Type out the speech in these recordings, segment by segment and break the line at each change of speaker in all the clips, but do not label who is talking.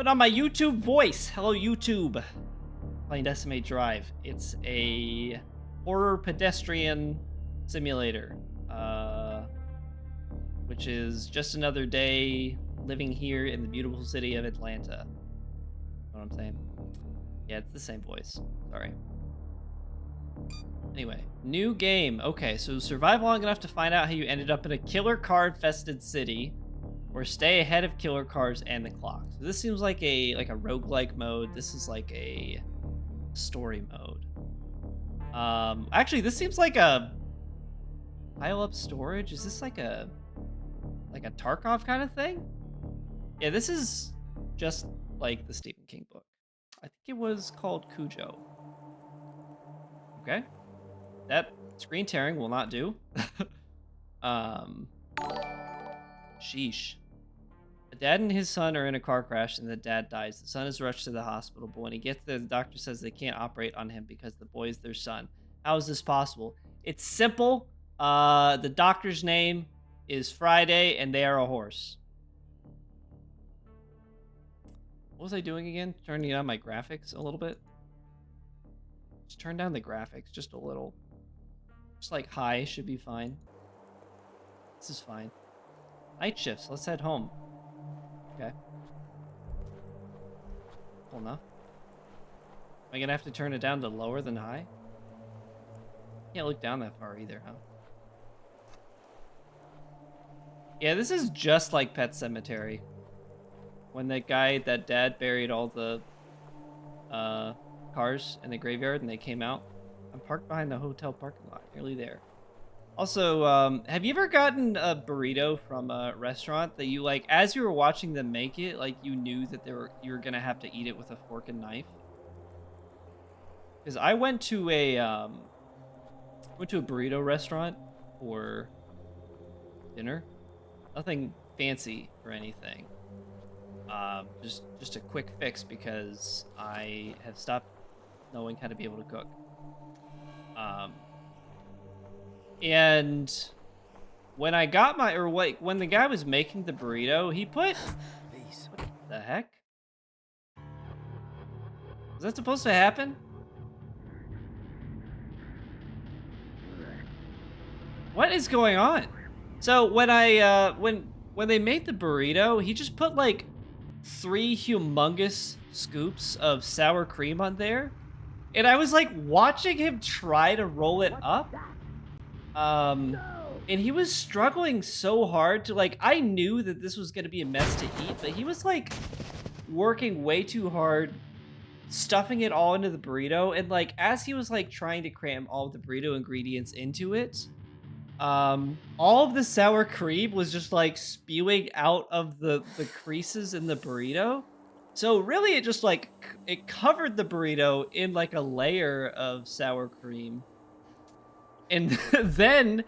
Put on my YouTube voice. Hello, YouTube. Playing Decimate Drive. It's a horror pedestrian simulator, which is just another day living here in the beautiful city of Atlanta. Know what I'm saying? Yeah, it's the same voice. Sorry. Anyway, new game. Okay, so survive long enough to find out how you ended up in a killer car-infested city, or stay ahead of killer cars and the clock. So this seems like a roguelike mode. This is like a story mode. Actually, this seems like a pile up storage. Is this like a Tarkov kind of thing? Yeah, this is just like the Stephen King book. I think it was called Cujo. Okay. That screen tearing will not do. um, Sheesh. A dad and his son are in a car crash and the dad dies. The son is rushed to the hospital, but when he gets there, the doctor says they can't operate on him because the boy is their son. How is this possible? It's simple. The doctor's name is Friday and they are a horse. What was I doing again? Turning down my graphics a little bit? Just turn down the graphics just a little. Just like high should be fine. This is fine. Night shifts. Let's head home. Okay. Cool enough. Am I gonna have to turn it down to lower than high? Can't look down that far either, huh? Yeah, this is just like Pet Sematary. When that dad buried all the cars in the graveyard and they came out. I'm parked behind the hotel parking lot, nearly there. Also, have you ever gotten a burrito from a restaurant that you like, as you were watching them make it, like you knew that you were gonna have to eat it with a fork and knife? Because I went to a burrito restaurant for dinner. Nothing fancy or anything. Just a quick fix because I have stopped knowing how to be able to cook. And when I got when the guy was making the burrito, he put, what the heck? Was that supposed to happen? What is going on? So when I, when they made the burrito, he just put like 3 humongous scoops of sour cream on there. And I was like watching him try to roll it up. And he was struggling so hard to like, I knew that this was going to be a mess to eat, but he was like working way too hard, stuffing it all into the burrito. And like, as he was like trying to cram all the burrito ingredients into it, all of the sour cream was just like spewing out of the creases in the burrito. So really it just like, it covered the burrito in like a layer of sour cream. And then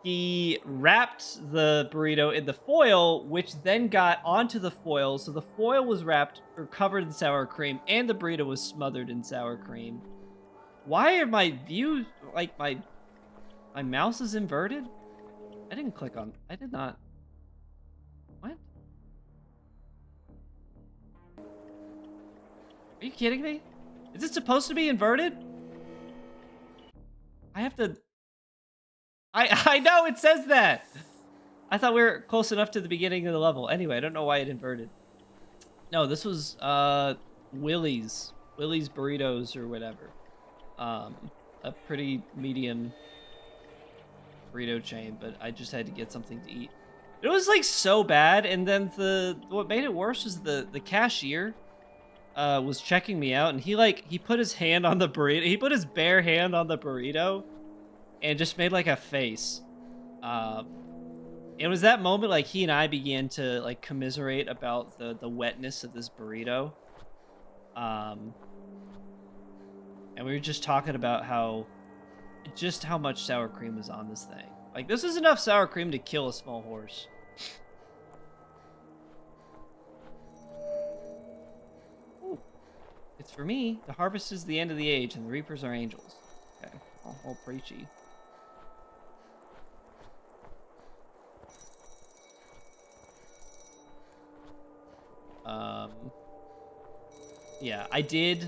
he wrapped the burrito in the foil, which then got onto the foil. So the foil was wrapped or covered in sour cream, and the burrito was smothered in sour cream. Why are my views, like my mouse is inverted? I didn't click on, I did not. What? Are you kidding me? Is it supposed to be inverted? I have to, I know it says that. I thought we were close enough to the beginning of the level. Anyway, I don't know why it inverted. No, this was Willie's Burritos or whatever. A pretty medium burrito chain, but I just had to get something to eat. It was like so bad, and then what made it worse was the cashier was checking me out, and he put his hand on the burrito. He put his bare hand on the burrito and just made like a face. It was that moment like he and I began to like commiserate about the wetness of this burrito. And we were just talking about how much sour cream was on this thing. Like, this is enough sour cream to kill a small horse. Ooh. It's for me. The harvest is the end of the age, and the reapers are angels. Okay, all preachy. Yeah, I did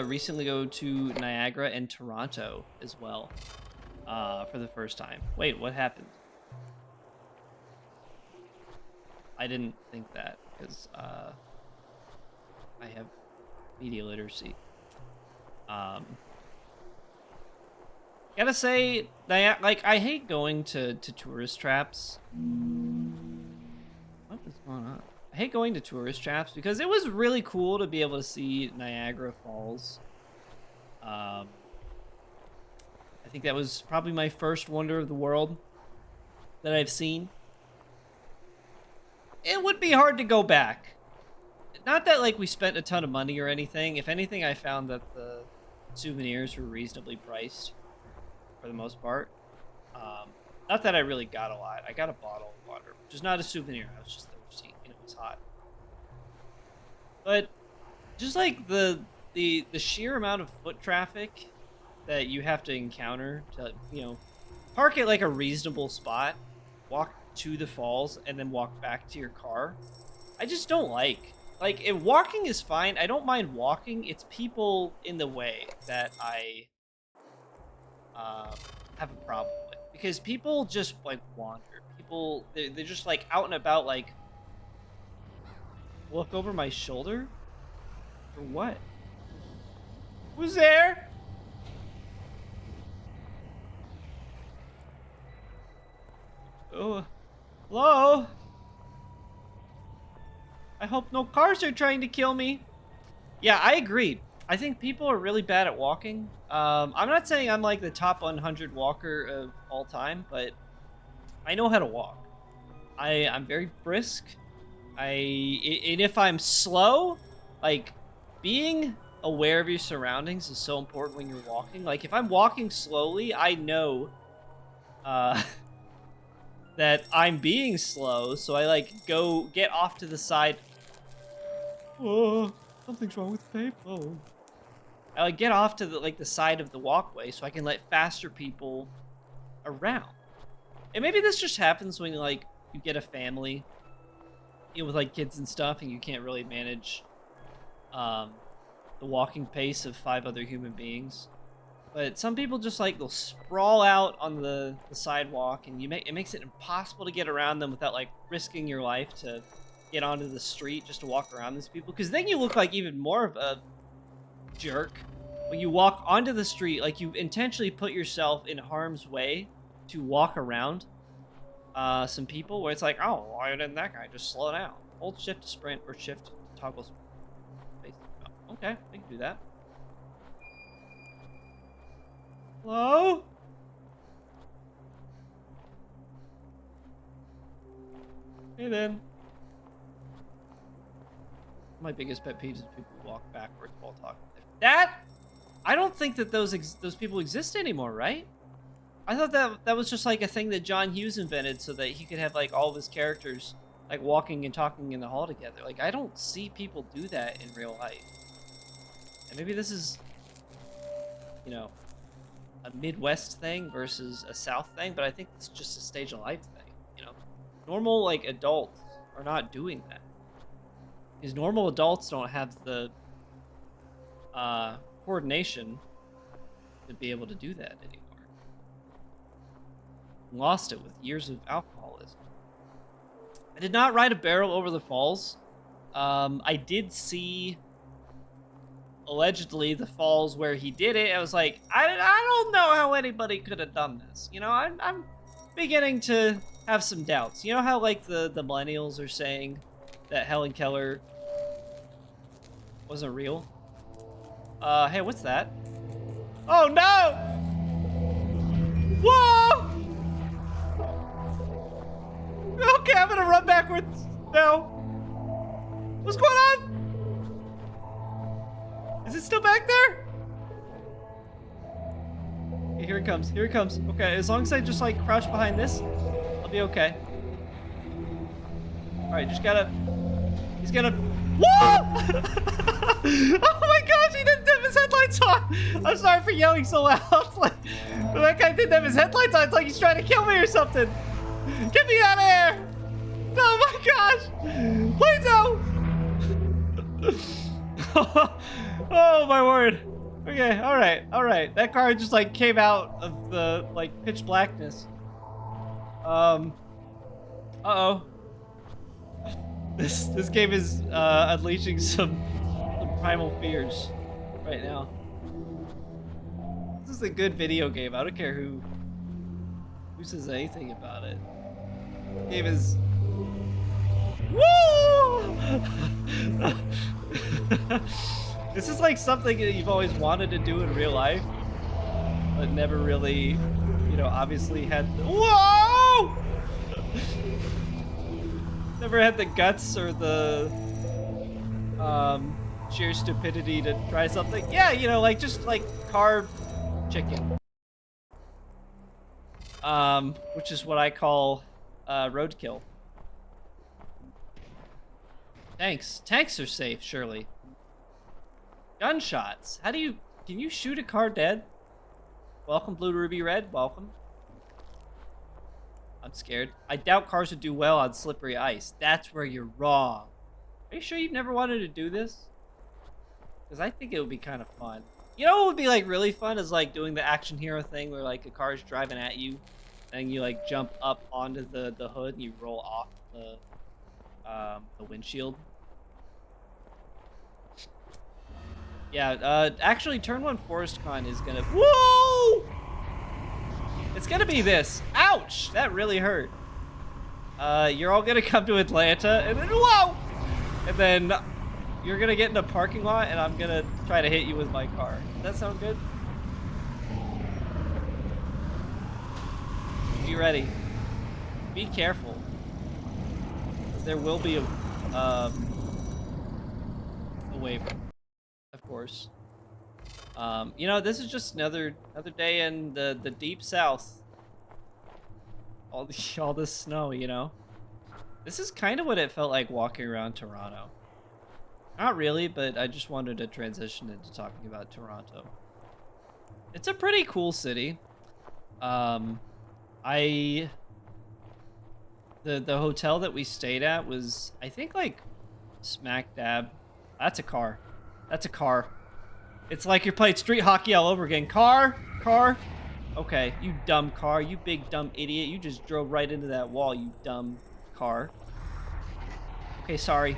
recently go to Niagara and Toronto as well for the first time. Wait, what happened? I didn't think that because I have media literacy. Gotta say, like, I hate going to tourist traps. What is going on? I hate going to tourist traps because it was really cool to be able to see Niagara Falls. I think that was probably my first wonder of the world that I've seen. It would be hard to go back. Not that, like, we spent a ton of money or anything. If anything, I found that the souvenirs were reasonably priced for the most part. Not that I really got a lot. I got a bottle of water, which is not a souvenir. I was just thirsty, and it was hot. But just like the sheer amount of foot traffic that you have to encounter to, park at like a reasonable spot, walk to the falls, and then walk back to your car, I just don't like. Like, if walking is fine, I don't mind walking. It's people in the way that I have a problem with. Because people just, like, wander. People, they're just, like, out and about, like, look over my shoulder? For what? Who's there? Oh, hello? I hope no cars are trying to kill me. Yeah, I agree. I think people are really bad at walking. I'm not saying I'm like the top 100 walker of all time, but I know how to walk. I'm very brisk. And if I'm slow, like, being aware of your surroundings is so important when you're walking. Like, if I'm walking slowly, I know that I'm being slow, so I, like, go get off to the side. Oh, something's wrong with the payphone. I, like, get off to the side of the walkway so I can let faster people around. And maybe this just happens when, like, you get a family, with, like, kids and stuff, and you can't really manage the walking pace of 5 other human beings. But some people just, like, they'll sprawl out on the sidewalk, and it makes it impossible to get around them without, like, risking your life to get onto the street just to walk around these people. Because then you look like even more of a jerk when you walk onto the street. Like, you intentionally put yourself in harm's way to walk around some people, where it's like, oh, why didn't that guy just slow down? Hold shift to sprint, or shift to toggle space. Oh, okay, I can do that. Hello? Hey then. My biggest pet peeve is people who walk backwards while talking. I don't think that those people exist anymore, right? I thought that was just like a thing that John Hughes invented so that he could have, like, all of his characters, like, walking and talking in the hall together. Like, I don't see people do that in real life. And maybe this is, a Midwest thing versus a South thing, but I think it's just a stage of life thing, Normal, like, adults are not doing that. Because normal adults don't have the coordination to be able to do that anymore. Lost it with years of alcoholism. I did not ride a barrel over the falls. I did see, allegedly, the falls where he did it. I was like, I don't know how anybody could have done this. I'm beginning to have some doubts. You know how, like, the millennials are saying that Helen Keller wasn't real? Hey, what's that? Oh, no! Whoa! Okay, I'm gonna run backwards now. What's going on? Is it still back there? Okay, here it comes. Here it comes. Okay, as long as I just, like, crouch behind this, I'll be okay. All right, just gotta. He's gonna. Whoa! Oh my gosh, he didn't have his headlights on. I'm sorry for yelling so loud. Like, but that guy didn't have his headlights on. It's like he's trying to kill me or something. Get me out of here! Oh my gosh! Please no! Oh my word. Okay, all right. That car just like came out of the like pitch blackness. Uh-oh. This game is unleashing some primal fears right now. This is a good video game. I don't care who says anything about it. This game is woo! This is like something that you've always wanted to do in real life, but never really, you know, obviously had. Whoa! Never had the guts or the sheer stupidity to try something. Yeah, you know, like just like car chicken. Which is what I call roadkill. Tanks are safe, surely. Gunshots. How do you, can you shoot a car dead? Welcome, Blue Ruby Red, welcome. I'm scared. I doubt cars would do well on slippery ice. That's where you're wrong. Are you sure you've never wanted to do this? Because I think it would be kind of fun. You know what would be like really fun is like doing the action hero thing where like a car's driving at you and you like jump up onto the hood and you roll off the windshield. Yeah, actually Turn 1 Forest Con is gonna, whoa! It's gonna be this. Ouch! That really hurt. You're all gonna come to Atlanta and then, whoa! And then you're gonna get in a parking lot and I'm gonna try to hit you with my car. Does that sound good? Be ready. Be careful. There will be a waiver, of course. You know, this is just another day in the deep south. All this snow, you know. This is kind of what it felt like walking around Toronto. Not really, but I just wanted to transition into talking about Toronto. It's a pretty cool city. The hotel that we stayed at was, I think, like smack dab. That's a car. That's a car. It's like you're playing street hockey all over again. Car. Okay, you dumb car. You big dumb idiot. You just drove right into that wall, you dumb car. Okay, sorry.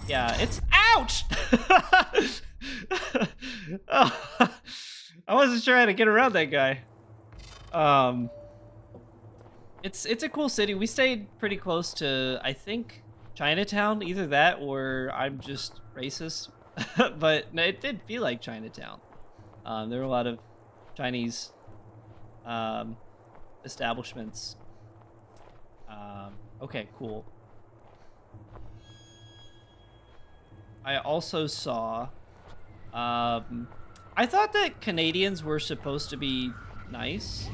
Yeah, it's, ouch! Oh, I wasn't sure how to get around that guy. It's a cool city. We stayed pretty close to, I think, Chinatown. Either that or I'm just racist. But no, it did feel like Chinatown. There were a lot of Chinese establishments. Okay, cool. I also saw, I thought that Canadians were supposed to be nice,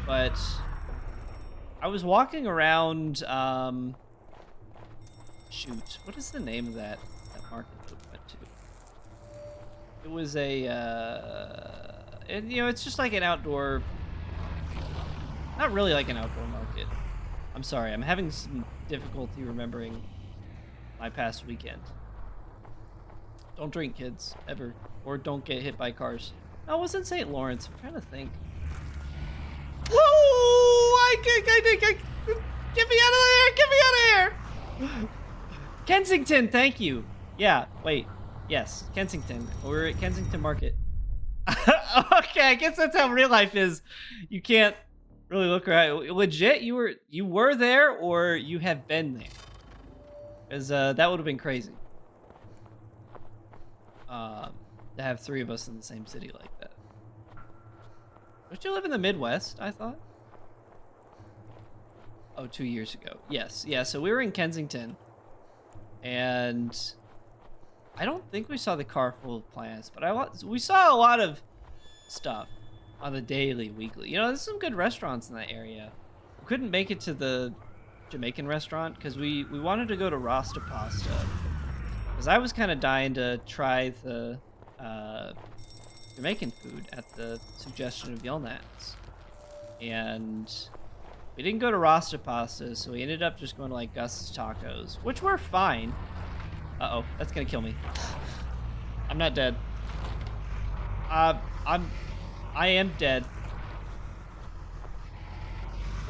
but I was walking around, shoot, what is the name of that market that we went to? It was a, and, you know, it's just like an outdoor, not really like an outdoor market. I'm sorry, I'm having some difficulty remembering my past weekend. Don't drink, kids, ever. Or don't get hit by cars. No, it was in St. Lawrence. I'm trying to think. Whoa! Get me out of there! Get me out of here! Kensington, thank you. Yeah, wait. Yes, Kensington. We're at Kensington Market. Okay, I guess that's how real life is. You can't really look right. Legit, you were there or you have been there. Because that would have been crazy. To have three of us in the same city like that. Don't you live in the Midwest, I thought? Oh, 2 years ago. Yes, yeah, so we were in Kensington. And I don't think we saw the car full of plants, but we saw a lot of stuff on the daily, weekly. You know, there's some good restaurants in that area. We couldn't make it to the Jamaican restaurant because we wanted to go to Rasta Pasta. Because I was kind of dying to try the Jamaican food at the suggestion of Yelnats. And we didn't go to Rasta Pasta, so we ended up just going to like Gus's Tacos, which were fine. Uh-oh, that's gonna kill me. I'm not dead. I am dead.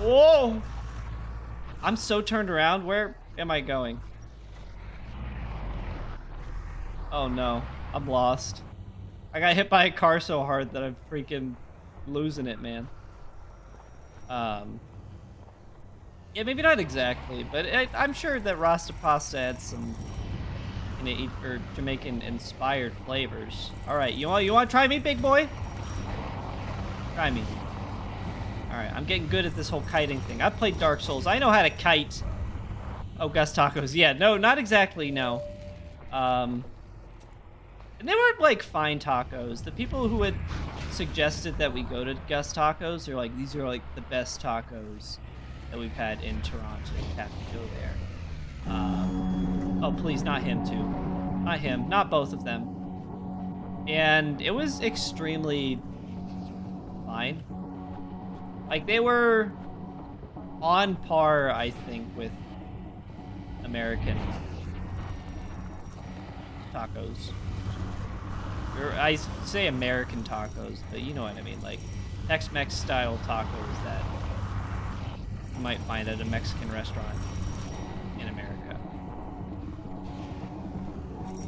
Whoa! I'm so turned around. Where am I going? Oh no, I'm lost. I got hit by a car so hard that I'm freaking losing it, man. Yeah, maybe not exactly, but I'm sure that Rasta Pasta had some or Jamaican-inspired flavors. All right, you want to try me, big boy? Try me. All right, I'm getting good at this whole kiting thing. I've played Dark Souls. I know how to kite. Oh, Gus Tacos. Yeah, no, not exactly, no. And they were, like, fine tacos. The people who had suggested that we go to Gus Tacos are like, these are, like, the best tacos that we've had in Toronto. You have to go there. Oh, please, not him, too. Not him. Not both of them. And it was extremely fine. Like, they were on par, I think, with American tacos. Or I say American tacos, but you know what I mean. Like, Tex-Mex style tacos that you might find at a Mexican restaurant in America.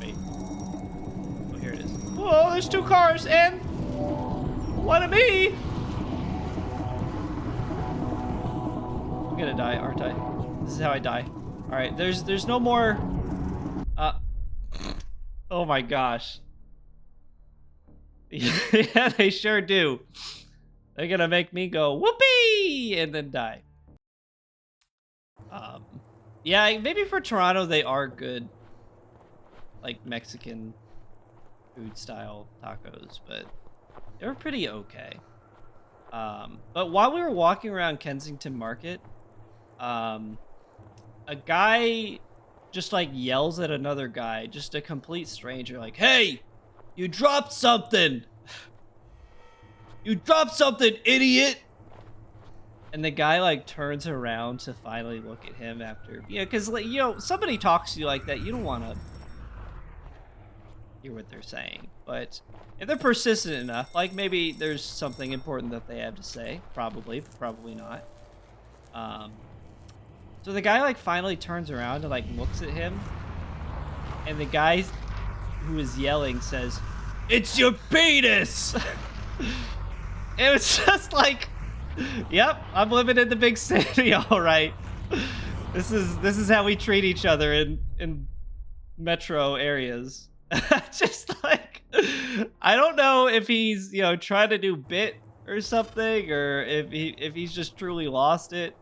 Wait. Oh, here it is. Whoa, there's 2 cars and one of me. I'm gonna die, aren't I? This is how I die. All right, there's no more. Oh my gosh. Yeah, they sure do. They're gonna make me go whoopee and then die. Yeah, maybe for Toronto they are good, like Mexican food style tacos, but they were pretty okay. But while we were walking around Kensington Market, a guy just like yells at another guy, just a complete stranger, like, "Hey, you dropped something! You dropped something, idiot!" And the guy like turns around to finally look at him after, because like, somebody talks to you like that, you don't want to hear what they're saying. But if they're persistent enough, like maybe there's something important that they have to say, probably not. So the guy like finally turns around and like looks at him, and the guy who is yelling says, "It's your penis!" It was just like, yep, I'm living in the big city, all right. This is how we treat each other in metro areas. Just like, I don't know if he's trying to do bit or something, or if he's just truly lost it.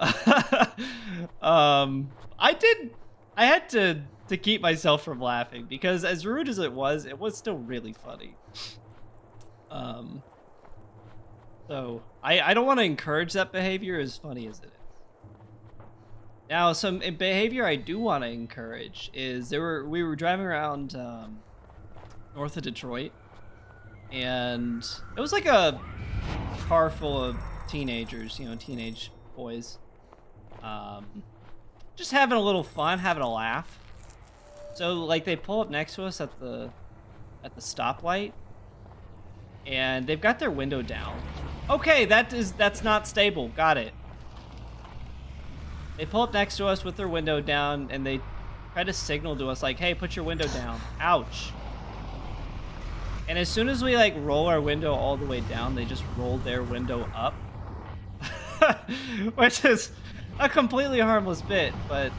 I had to keep myself from laughing, because as rude as it was still really funny. So I don't want to encourage that behavior, as funny as it is. Now, some behavior I do want to encourage is we were driving around north of Detroit, and it was like a car full of teenagers, teenage boys, just having a little fun, having a laugh. So like they pull up next to us at the stoplight, and they've got their window down. Okay, that's not stable. Got it. They pull up next to us with their window down, and they try to signal to us like, "Hey, put your window down." Ouch. And as soon as we like roll our window all the way down, they just roll their window up. Which is a completely harmless bit, but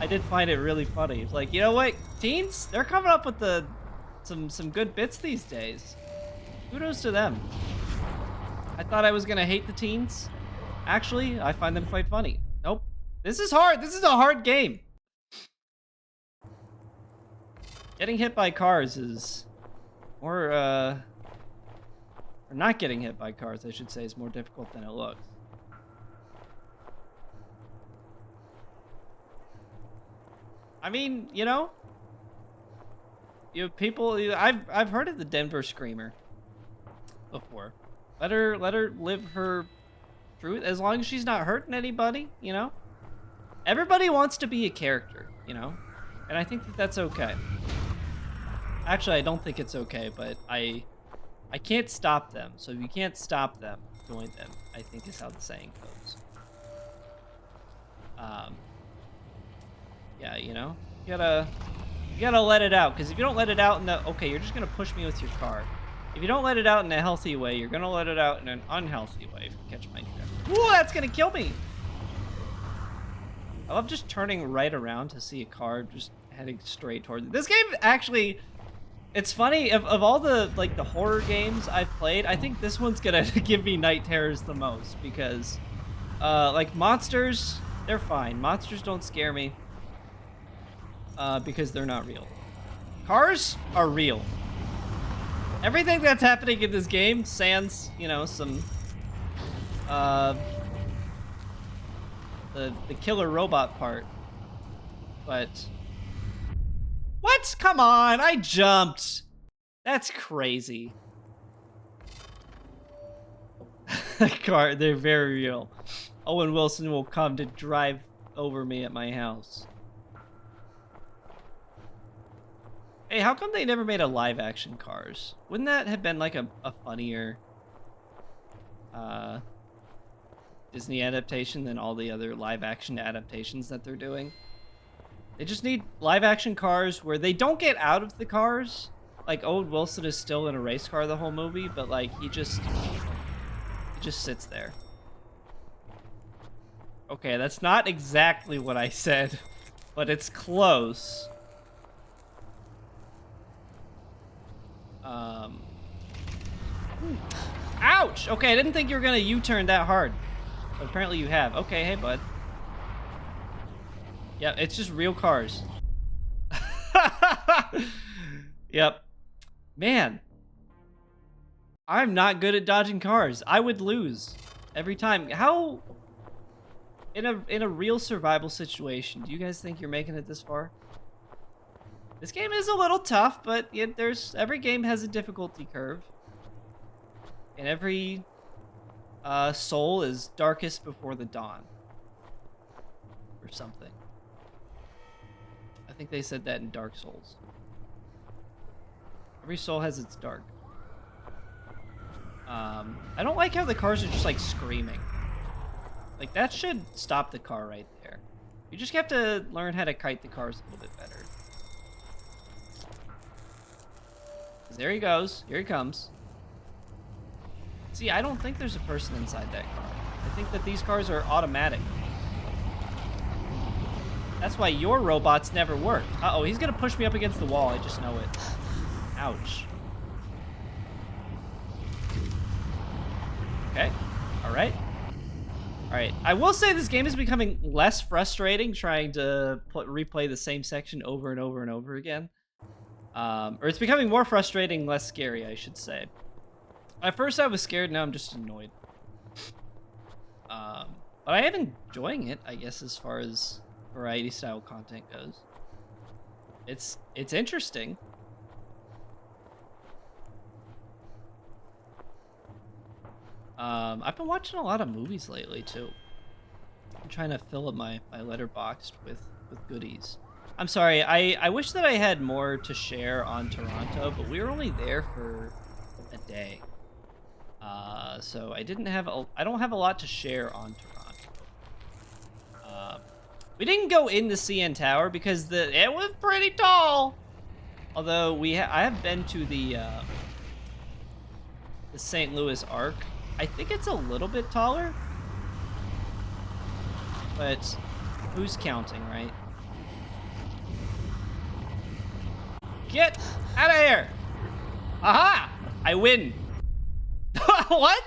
I did find it really funny. It's like, you know what, teens? They're coming up with some good bits these days. Kudos to them. I thought I was gonna hate the teens. Actually, I find them quite funny. Nope. This is hard. This is a hard game. Getting hit by cars is more, or not getting hit by cars, I should say, is more difficult than it looks. I mean, people. I've heard of the Denver Screamer before. Let her live her Truth, as long as she's not hurting anybody, you know? Everybody wants to be a character, you know? And I think that that's okay. Actually, I don't think it's okay, but I can't stop them. So if you can't stop them, join them, I think is how the saying goes. Yeah, you know? You gotta let it out, because if you don't let it out in the... Okay, you're just gonna push me with your car. If you don't let it out in a healthy way, you're gonna let it out in an unhealthy way, if you catch my drift. Ooh, that's gonna kill me! I love just turning right around to see a car just heading straight towards it. This game actually... It's funny, of all the, like, the horror games I've played, I think this one's gonna give me night terrors the most, because, like, monsters, they're fine. Monsters don't scare me, because they're not real. Cars are real. Everything that's happening in this game, sans, you know, some, the killer robot part. But... What? Come on, I jumped. That's crazy. Car, they're very real. Owen Wilson will come to drive over me at my house. Hey, how come they never made a live action Cars? Wouldn't that have been like a funnier Disney adaptation than all the other live action adaptations that they're doing? They just need live action Cars where they don't get out of the cars. Like, Owen Wilson is still in a race car the whole movie, but like he just sits there. Okay, that's not exactly what I said, but it's close. Ouch! Okay, I didn't think you were gonna U-turn that hard. But apparently you have. Okay, hey, bud. Yeah, it's just real cars. Yep. Man. I'm not good at dodging cars. I would lose every time. How... In a real survival situation, do you guys think you're making it this far? This game is a little tough, but every game has a difficulty curve. And every soul is darkest before the dawn. Or something. I think they said that in Dark Souls. Every soul has its dark. I don't like how the cars are just like screaming. Like, that should stop the car right there. You just have to learn how to kite the cars a little bit better. There he goes. Here he comes. See, I don't think there's a person inside that car. I think that these cars are automatic. That's why your robots never work. Uh-oh, he's gonna push me up against the wall. I just know it. Ouch. Okay. All right. All right. I will say this game is becoming less frustrating trying to replay the same section over and over and over again. Or it's becoming more frustrating, less scary, I should say. At first I was scared, now I'm just annoyed. But I am enjoying it, I guess, as far as variety style content goes. It's interesting. I've been watching a lot of movies lately too. I'm trying to fill up my letterboxd with goodies. I'm sorry, I wish that I had more to share on Toronto, but we were only there for a day. So I don't have a lot to share on Toronto. We didn't go in the CN Tower because it was pretty tall. Although I have been to the St. Louis Arc. I think it's a little bit taller, but who's counting, right? Get out of here! Aha! I win. What?